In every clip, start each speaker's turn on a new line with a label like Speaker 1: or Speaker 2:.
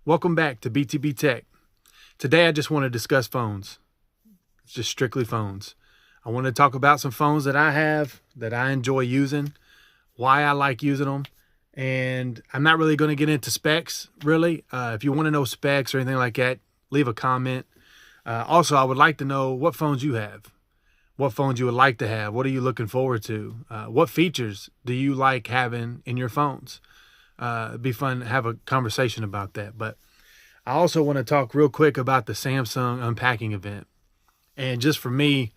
Speaker 1: Welcome back to BTB Tech. Today I just want to discuss phones. It's just strictly phones. I want to talk about some phones that I have, that I enjoy using, why I like using them, and I'm not really going to get into specs, really. If you want to know specs or anything like that, leave a comment. Also, I would like to know what phones you have, what phones you would like to have, what are you looking forward to, what features do you like having in your phones. It'd be fun to have a conversation about that. But I also want to talk real quick about the Samsung unpacking event. And just for me,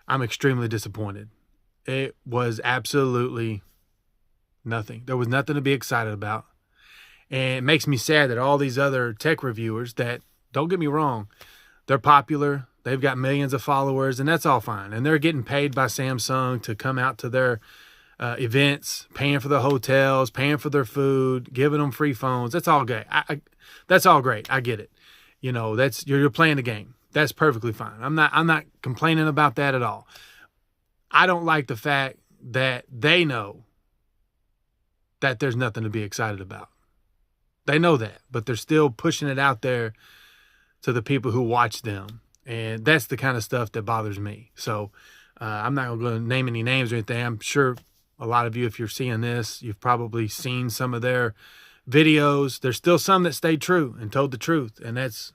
Speaker 1: I'm extremely disappointed. It was absolutely nothing. There was nothing to be excited about. And it makes me sad that all these other tech reviewers that, don't get me wrong, they're popular. They've got millions of followers, and that's all fine. And they're getting paid by Samsung to come out to their events, paying for the hotels, paying for their food, giving them free phones. That's all great. That's all great. I get it. You know, that's you're playing the game. That's perfectly fine. I'm not complaining about that at all. I don't like the fact that they know that there's nothing to be excited about. They know that, but they're still pushing it out there to the people who watch them. And that's the kind of stuff that bothers me. So I'm not going to name any names or anything. I'm sure a lot of you, if you're seeing this, you've probably seen some of their videos. There's still some that stayed true and told the truth. And that's,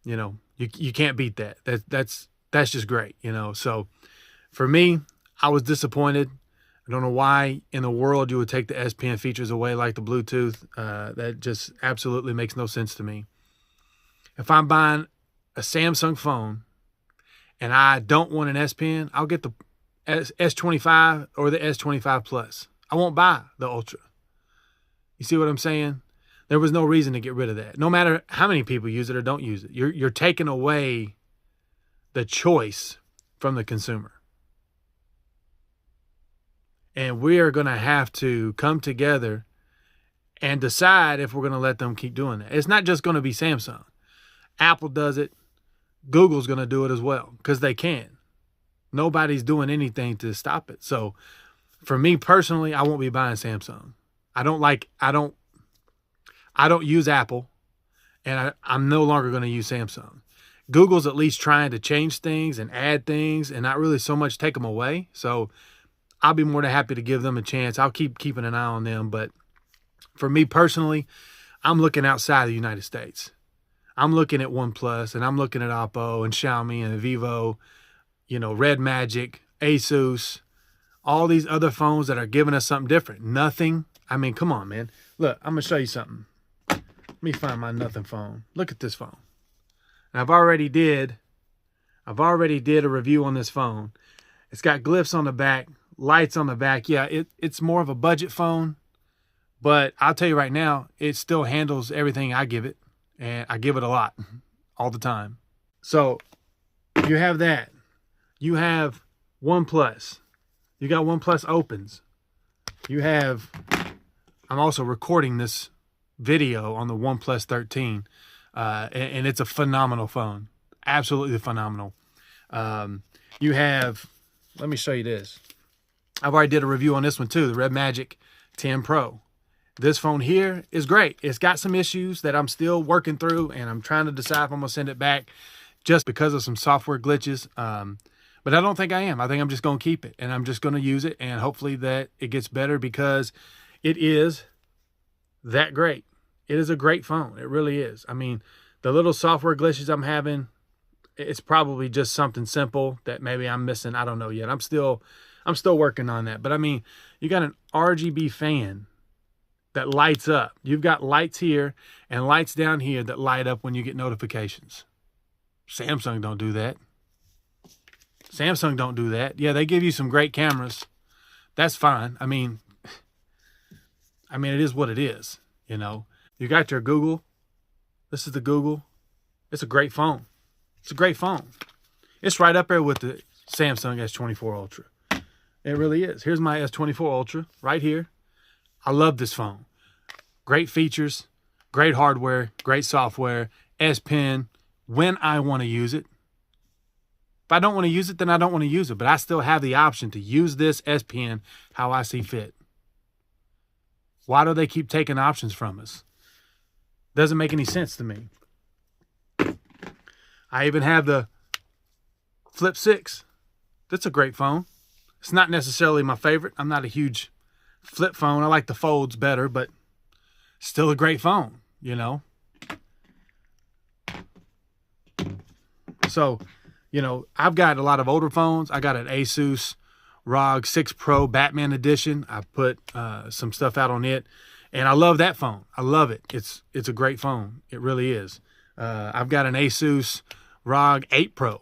Speaker 1: you know, you can't beat that. That's just great, you know. So for me, I was disappointed. I don't know why in the world you would take the S Pen features away like the Bluetooth. That just absolutely makes no sense to me. If I'm buying a Samsung phone and I don't want an S Pen, I'll get the S25 or the S25 Plus. I won't buy the Ultra. You see what I'm saying? There was no reason to get rid of that. No matter how many people use it or don't use it, you're taking away the choice from the consumer. And we are going to have to come together and decide if we're going to let them keep doing that. It's not just going to be Samsung. Apple does it. Google's going to do it as well because they can. Nobody's doing anything to stop it. So for me personally, I won't be buying Samsung. I don't use Apple, and I'm no longer going to use Samsung. Google's at least trying to change things and add things and not really so much take them away. So I'll be more than happy to give them a chance. I'll keep keeping an eye on them. But for me personally, I'm looking outside the United States. I'm looking at OnePlus, and I'm looking at Oppo and Xiaomi and Vivo, you know, Red Magic, Asus, all these other phones that are giving us something different. Nothing. I mean, come on, man. Look, I'm going to show you something. Let me find my nothing phone. Look at this phone. And I've already did a review on this phone. It's got glyphs on the back, lights on the back. Yeah, it's more of a budget phone, but I'll tell you right now, it still handles everything I give it, and I give it a lot all the time. So you have that. You have OnePlus. You got OnePlus Opens. You have, I'm also recording this video on the OnePlus 13, and it's a phenomenal phone. Absolutely phenomenal. You have, let me show you this. I've already did a review on this one too, the Red Magic 10 Pro. This phone here is great. It's got some issues that I'm still working through, and I'm trying to decide if I'm going to send it back just because of some software glitches. But I don't think I am. I think I'm just going to keep it, and I'm just going to use it, and hopefully that it gets better because it is that great. It is a great phone. It really is. I mean, the little software glitches I'm having, it's probably just something simple that maybe I'm missing. I don't know yet. I'm still working on that. But I mean, you got an RGB fan that lights up. You've got lights here and lights down here that light up when you get notifications. Samsung don't do that. Samsung don't do that. Yeah, they give you some great cameras. That's fine. I mean, it is what it is, you know. You got your Google. This is the Google. It's a great phone. It's a great phone. It's right up there with the Samsung S24 Ultra. It really is. Here's my S24 Ultra right here. I love this phone. Great features, great hardware, great software, S Pen when I want to use it. If I don't want to use it, then I don't want to use it. But I still have the option to use this S Pen how I see fit. Why do they keep taking options from us? Doesn't make any sense to me. I even have the Flip 6. That's a great phone. It's not necessarily my favorite. I'm not a huge flip phone. I like the folds better, but still a great phone, you know. So, you know, I've got a lot of older phones. I got an Asus ROG 6 Pro Batman Edition. I put some stuff out on it, and I love that phone. I love it. It's a great phone. It really is. I've got an Asus ROG 8 Pro.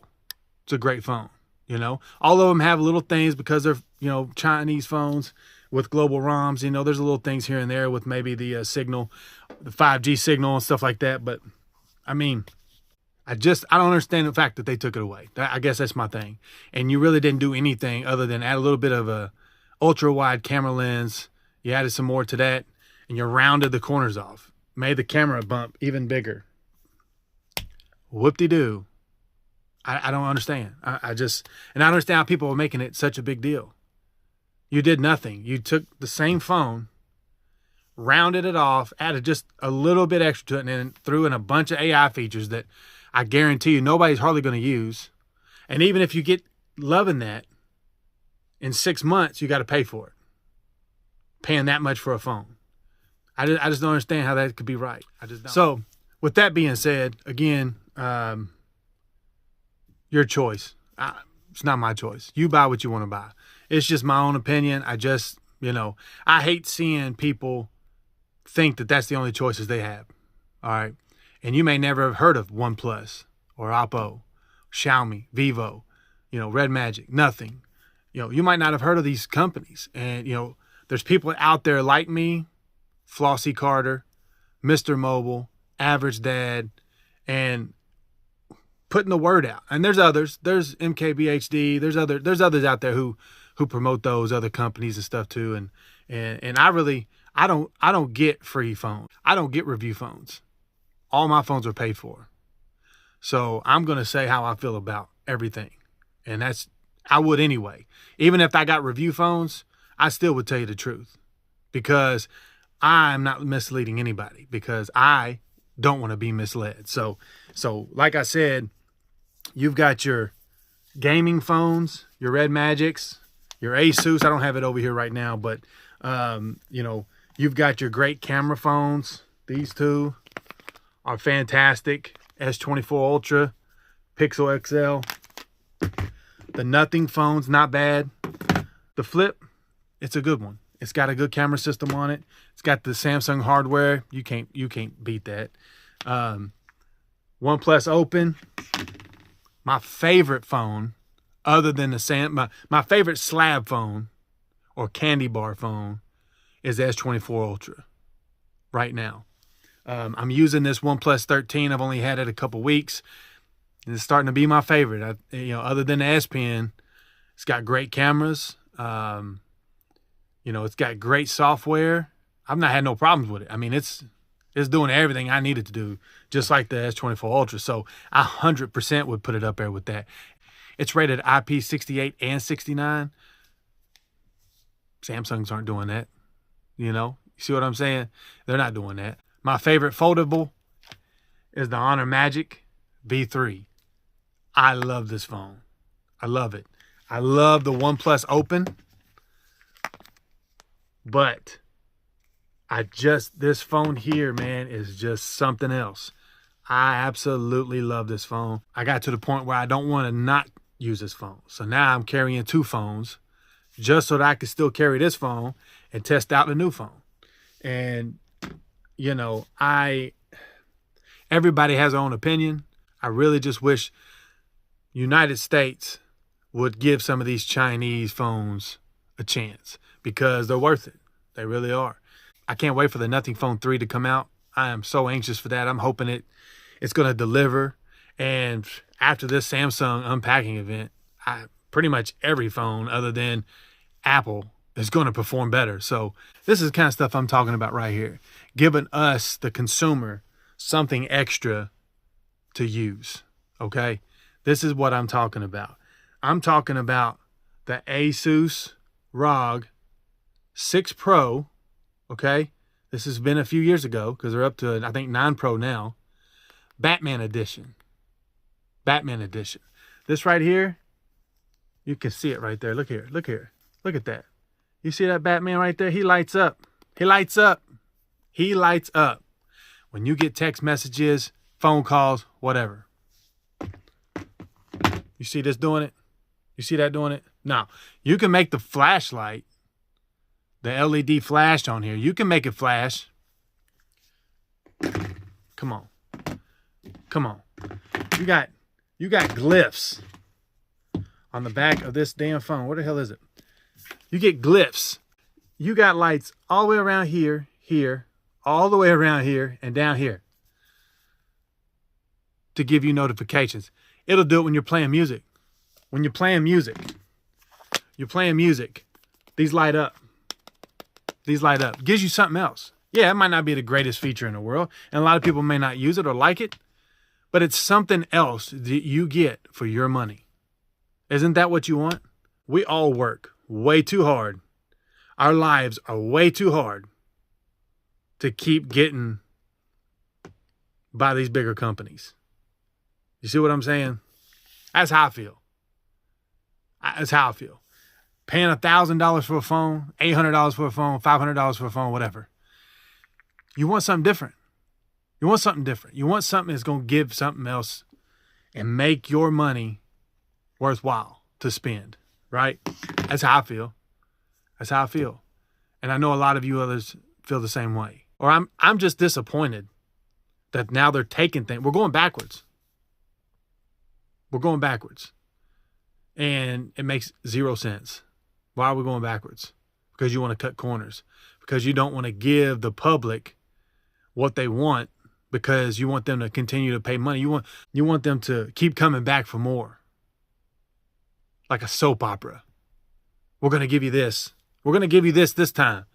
Speaker 1: It's a great phone. You know, all of them have little things because they're, you know, Chinese phones with global ROMs. You know, there's little things here and there with maybe the signal, the 5G signal and stuff like that. But I mean, I don't understand the fact that they took it away. I guess that's my thing. And you really didn't do anything other than add a little bit of a ultra wide camera lens. You added some more to that, and you rounded the corners off, made the camera bump even bigger. Whoop-de-doo. I don't understand. And I don't understand how people are making it such a big deal. You did nothing. You took the same phone, rounded it off, added just a little bit extra to it, and then threw in a bunch of AI features that I guarantee you nobody's hardly going to use. And even if you get loving that, in 6 months, you got to pay for it. Paying that much for a phone. I just don't understand how that could be right. I just don't. So, with that being said, again, your choice. It's not my choice. You buy what you want to buy. It's just my own opinion. You know, I hate seeing people think that that's the only choices they have. All right. And you may never have heard of OnePlus or Oppo, Xiaomi, Vivo, you know, Red Magic, nothing. You know, you might not have heard of these companies. And, you know, there's people out there like me, Flossie Carter, Mr. Mobile, Average Dad, and putting the word out. And there's others. There's MKBHD. There's others out there who promote those other companies and stuff too. And I don't get free phones. I don't get review phones. All my phones are paid for. So I'm gonna say how I feel about everything. And I would anyway. Even if I got review phones, I still would tell you the truth. Because I'm not misleading anybody. Because I don't want to be misled. So like I said, you've got your gaming phones, your Red Magics, your Asus. I don't have it over here right now, but you know, you've got your great camera phones. These two are fantastic. S25 Ultra, Pixel XL. The Nothing phone's not bad. The Flip, it's a good one. It's got a good camera system on it. It's got the Samsung hardware. You can't beat that. OnePlus Open. My favorite phone, other than the my favorite slab phone or candy bar phone, is the S24 Ultra. Right now, I'm using this OnePlus 13. I've only had it a couple weeks, and it's starting to be my favorite. You know, other than the S Pen, it's got great cameras. You know, it's got great software. I've not had no problems with it. I mean, it's doing everything I needed to do, just like the S24 Ultra. So I 100% would put it up there with that. It's rated IP68 and 69. Samsungs aren't doing that. You know, you see what I'm saying? They're not doing that. My favorite foldable is the Honor Magic V3. I love this phone. I love it. I love the OnePlus Open. But this phone here, man, is just something else. I absolutely love this phone. I got to the point where I don't want to not use this phone. So now I'm carrying 2 phones just so that I can still carry this phone and test out the new phone. And, you know, everybody has their own opinion. I really just wish United States would give some of these Chinese phones a chance, because they're worth it. They really are. I can't wait for the Nothing Phone 3 to come out. I am so anxious for that. I'm hoping it's going to deliver. And after this Samsung unpacking event, pretty much every phone other than Apple is going to perform better. So this is the kind of stuff I'm talking about right here. Giving us, the consumer, something extra to use. Okay? This is what I'm talking about. I'm talking about the Asus ROG 6 Pro, okay? This has been a few years ago because they're up to, I think, 9 Pro now. Batman Edition. Batman Edition. This right here, you can see it right there. Look here. Look here. Look at that. You see that Batman right there? He lights up. He lights up. He lights up. When you get text messages, phone calls, whatever. You see this doing it? You see that doing it? Now, you can make the flashlight, the LED flash on here, you can make it flash. Come on. Come on. You got glyphs on the back of this damn phone. What the hell is it? You get glyphs. You got lights all the way around here, here, all the way around here, and down here to give you notifications. It'll do it when you're playing music. When you're playing music, these light up. These light up. Gives you something else. Yeah, it might not be the greatest feature in the world, and a lot of people may not use it or like it, but it's something else that you get for your money. Isn't that what you want? We all work way too hard. Our lives are way too hard to keep getting by these bigger companies. You see what I'm saying? That's how I feel. That's how I feel. Paying $1,000 for a phone, $800 for a phone, $500 for a phone, whatever. You want something different. You want something different. You want something that's going to give something else and make your money worthwhile to spend, right? That's how I feel. That's how I feel. And I know a lot of you others feel the same way. Or I'm just disappointed that now they're taking things. We're going backwards. We're going backwards. And it makes 0 sense. Why are we going backwards? Because you want to cut corners. Because you don't want to give the public what they want, because you want them to continue to pay money. You want them to keep coming back for more. Like a soap opera. We're going to give you this. We're going to give you this time.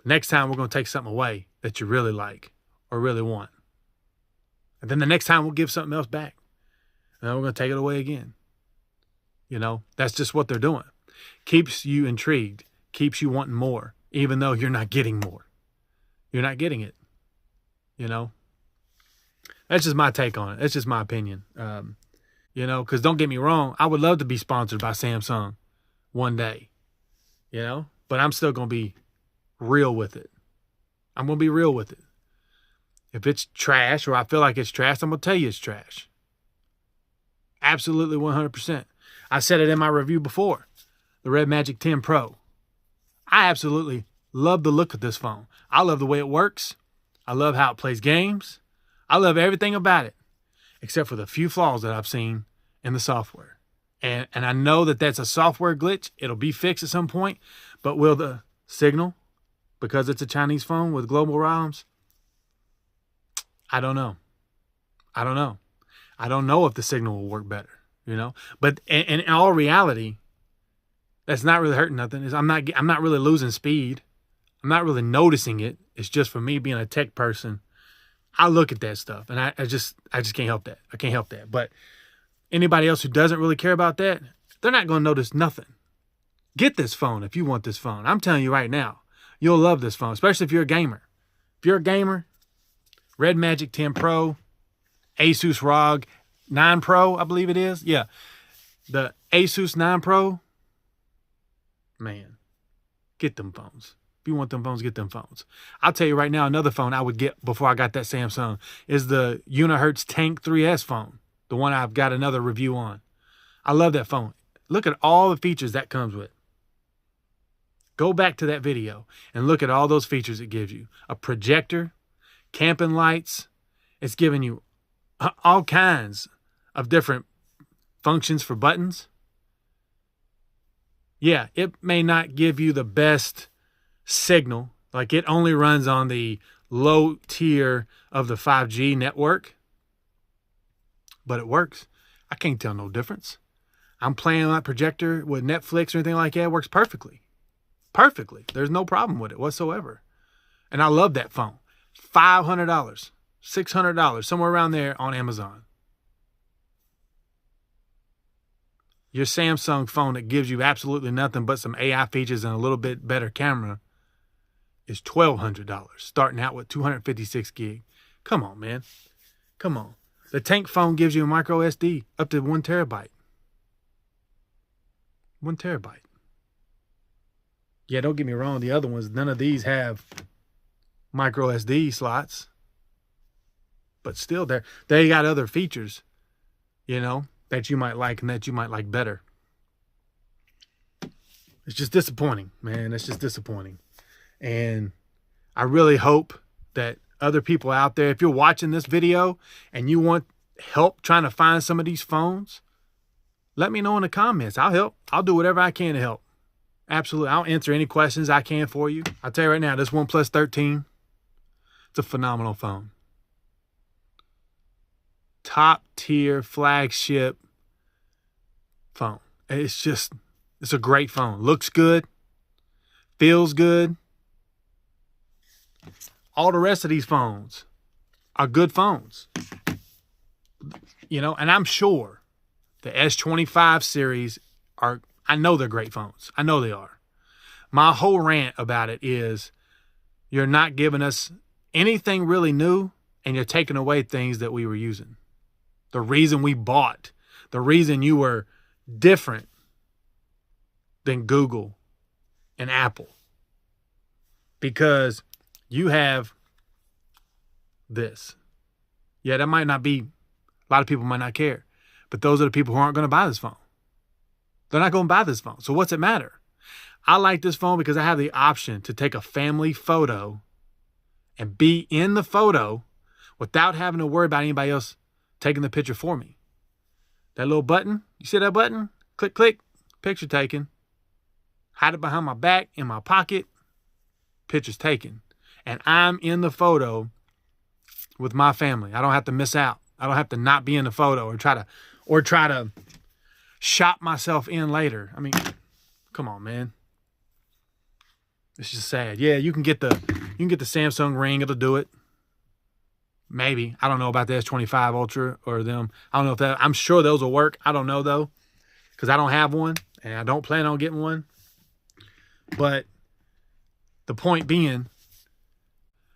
Speaker 1: Next time we're going to take something away that you really like or really want. And then the next time we'll give something else back. And then we're going to take it away again. You know, that's just what they're doing. Keeps you intrigued. Keeps you wanting more, even though you're not getting more. You're not getting it. You know, that's just my take on it. That's just my opinion. You know, because don't get me wrong, I would love to be sponsored by Samsung one day, you know, but I'm still going to be real with it. I'm going to be real with it. If it's trash or I feel like it's trash, I'm going to tell you it's trash. Absolutely 100%. I said it in my review before, the Red Magic 10 Pro. I absolutely love the look of this phone. I love the way it works. I love how it plays games. I love everything about it, except for the few flaws that I've seen in the software. And I know that that's a software glitch. It'll be fixed at some point. But will the signal, because it's a Chinese phone with global ROMs? I don't know. I don't know. I don't know if the signal will work better, you know. But in all reality, that's not really hurting nothing. I'm not really losing speed. I'm not really noticing it. It's just for me being a tech person. I look at that stuff and I just can't help that. I can't help that. But anybody else who doesn't really care about that, they're not going to notice nothing. Get this phone if you want this phone. I'm telling you right now, you'll love this phone, especially if you're a gamer. If you're a gamer, Red Magic 10 Pro, Asus ROG 9 Pro, I believe it is. Yeah, the Asus 9 Pro, man, get them phones. If you want them phones, get them phones. I'll tell you right now, another phone I would get before I got that Samsung is the Unihertz Tank 3S phone, the one I've got another review on. I love that phone. Look at all the features that comes with. Go back to that video and look at all those features it gives you. A projector, camping lights. It's giving you all kinds of different functions for buttons. Yeah, it may not give you the best signal. Like it only runs on the low tier of the 5G network. But it works. I can't tell no difference. I'm playing on that projector with Netflix or anything like that. It works perfectly. Perfectly. There's no problem with it whatsoever. And I love that phone. $500, $600, somewhere around there on Amazon. Your Samsung phone that gives you absolutely nothing but some AI features and a little bit better camera is $1,200, starting out with 256 gig. Come on, man. Come on. The Tank phone gives you a micro SD up to 1 terabyte. 1 terabyte. Yeah, don't get me wrong. The other ones, none of these have micro SD slots. But still, they got other features, you know, that you might like and that you might like better. It's just disappointing, man. It's just disappointing. And I really hope that other people out there, if you're watching this video and you want help trying to find some of these phones, let me know in the comments. I'll help. I'll do whatever I can to help. Absolutely. I'll answer any questions I can for you. I'll tell you right now, this OnePlus 13, it's a phenomenal phone. Top tier flagship phone. It's a great phone. Looks good. Feels good. All the rest of these phones are good phones. You know, and I'm sure the S25 series I know they're great phones. I know they are. My whole rant about it is you're not giving us anything really new and you're taking away things that we were using. The reason we bought, the reason you were different than Google and Apple. Because you have this. Yeah, that might not be, a lot of people might not care. But those are the people who aren't going to buy this phone. They're not going to buy this phone. So what's it matter? I like this phone because I have the option to take a family photo and be in the photo without having to worry about anybody else taking the picture for me. That little button, you see that button? Click, click, picture taken. Hide it behind my back, in my pocket, picture's taken. And I'm in the photo with my family. I don't have to miss out. I don't have to not be in the photo or try to shop myself in later. I mean, come on, man. It's just sad. Yeah, you can get the Samsung Ring. It'll do it. Maybe. I don't know about the S25 Ultra or them. I don't know if that. I'm sure those will work. I don't know though, because I don't have one and I don't plan on getting one. But the point being,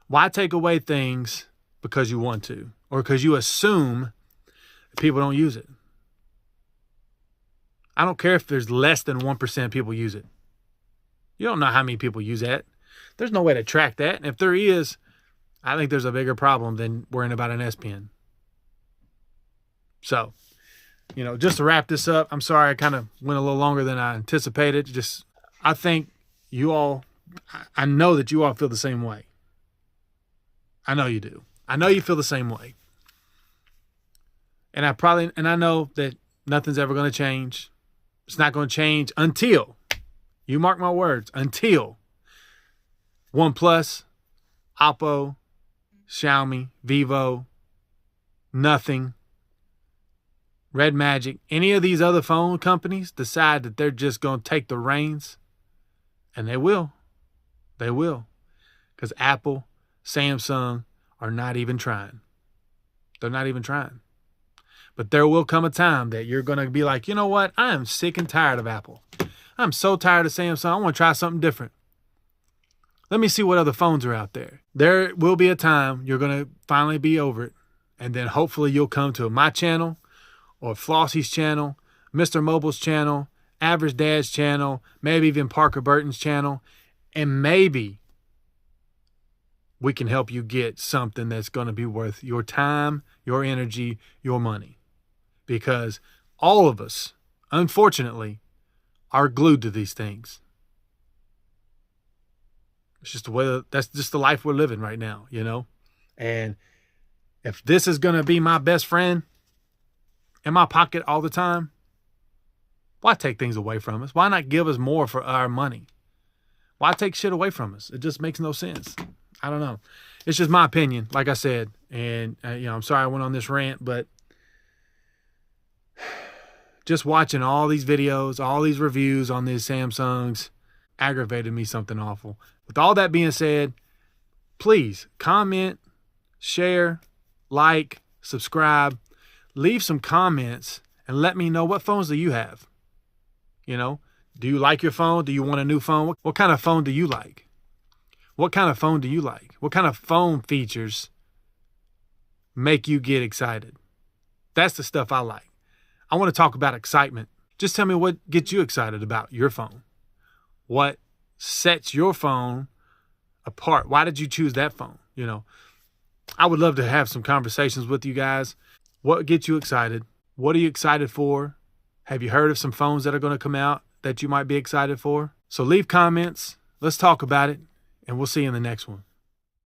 Speaker 1: why take away things because you want to, or because you assume that people don't use it? I don't care if there's less than 1% people use it. You don't know how many people use that. There's no way to track that. And if there is, I think there's a bigger problem than worrying about an S Pen. So, you know, just to wrap this up, I'm sorry I kind of went a little longer than I anticipated. I think you all, I know that you all feel the same way. I know you do. I know you feel the same way. And I know that nothing's ever going to change. It's not going to change until, you mark my words, until OnePlus, Oppo, Xiaomi, Vivo, nothing, Red Magic, any of these other phone companies decide that they're just going to take the reins, and they will. They will. Because Apple, Samsung are not even trying. They're not even trying. But there will come a time that you're going to be like, you know what? I am sick and tired of Apple. I'm so tired of Samsung. I want to try something different. Let me see what other phones are out there. There will be a time you're going to finally be over it. And then hopefully you'll come to my channel or Flossie's channel, Mr. Mobile's channel, Average Dad's channel, maybe even Parker Burton's channel. And maybe we can help you get something that's going to be worth your time, your energy, your money. Because all of us, unfortunately, are glued to these things. It's just the way, that's just the life we're living right now, you know? And if this is going to be my best friend in my pocket all the time, why take things away from us? Why not give us more for our money? Why take shit away from us? It just makes no sense. I don't know. It's just my opinion, like I said. And, I'm sorry I went on this rant, but just watching all these videos, all these reviews on these Samsungs aggravated me something awful. With all that being said, please comment, share, like, subscribe, leave some comments, and let me know, what phones do you have? You know, do you like your phone? Do you want a new phone? What kind of phone do you like? What kind of phone do you like? What kind of phone features make you get excited? That's the stuff I like. I want to talk about excitement. Just tell me what gets you excited about your phone. What sets your phone apart? Why did you choose that phone? You know, I would love to have some conversations with you guys. What gets you excited? What are you excited for? Have you heard of some phones that are going to come out that you might be excited for? So leave comments. Let's talk about it, and we'll see you in the next one.